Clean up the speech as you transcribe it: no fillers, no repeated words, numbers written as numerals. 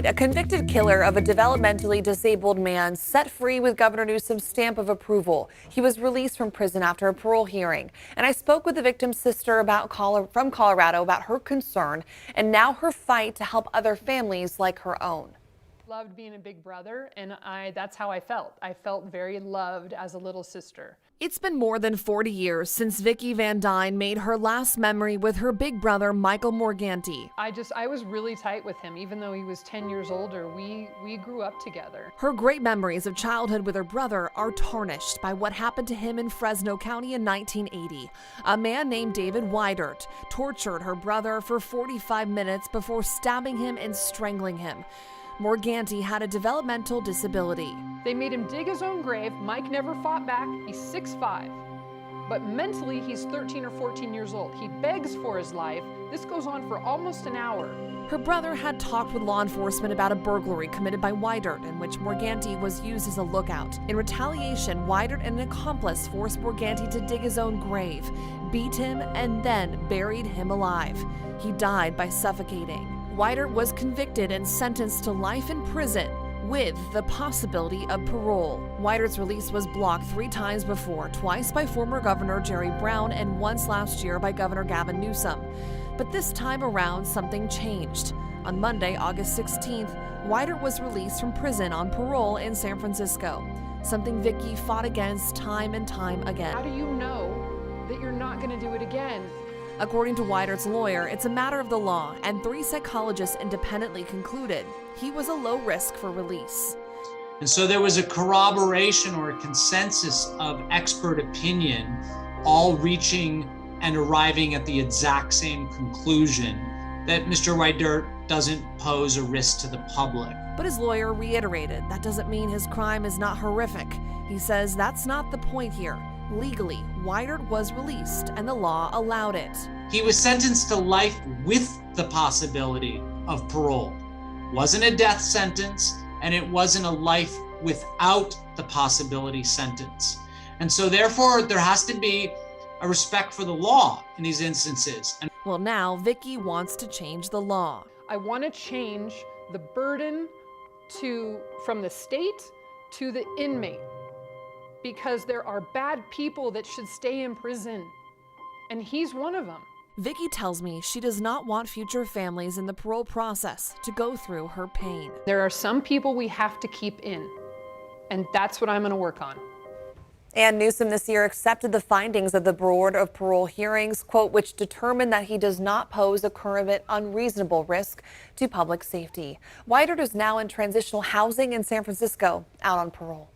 A convicted killer of a developmentally disabled man set free with Governor Newsom's stamp of approval. He was released from prison after a parole hearing. And I spoke with the victim's sister from Colorado about her concern and now her fight to help other families like her own. Loved being a big brother, and that's how I felt. I felt very loved as a little sister. It's been more than 40 years since Vikki VanDuyne made her last memory with her big brother, Michael Morganti. I was really tight with him, even though he was 10 years older. We grew up together. Her great memories of childhood with her brother are tarnished by what happened to him in Fresno County in 1980. A man named David Weidert tortured her brother for 45 minutes before stabbing him and strangling him. Morganti had a developmental disability. They made him dig his own grave. Mike never fought back. He's 6'5", but mentally he's 13 or 14 years old. He begs for his life. This goes on for almost an hour. Her brother had talked with law enforcement about a burglary committed by Weidert in which Morganti was used as a lookout. In retaliation, Weidert and an accomplice forced Morganti to dig his own grave, beat him, and then buried him alive. He died by suffocating. Weidert was convicted and sentenced to life in prison with the possibility of parole. Weidert's release was blocked 3 times before, twice by former Governor Jerry Brown and once last year by Governor Gavin Newsom. But this time around, something changed. On Monday, August 16th, Weidert was released from prison on parole in San Francisco, something Vikki fought against time and time again. How do you know that you're not going to do it again? According to Weidert's lawyer, it's a matter of the law, and 3 psychologists independently concluded he was a low risk for release. And so there was a corroboration or a consensus of expert opinion, all reaching and arriving at the exact same conclusion that Mr. Weidert doesn't pose a risk to the public. But his lawyer reiterated that doesn't mean his crime is not horrific. He says that's not the point here. Legally, Weidert was released and the law allowed it. He was sentenced to life with the possibility of parole. Wasn't a death sentence, and it wasn't a life without the possibility sentence. And so therefore, there has to be a respect for the law in these instances. Well, now Vikki wants to change the law. I want to change the burden from the state to the inmate, because there are bad people that should stay in prison, and he's one of them. Vikki tells me she does not want future families in the parole process to go through her pain. There are some people we have to keep in, and that's what I'm going to work on. And Newsom this year accepted the findings of the Board of Parole hearings, quote, which determined that he does not pose a current unreasonable risk to public safety. Weidert is now in transitional housing in San Francisco, out on parole.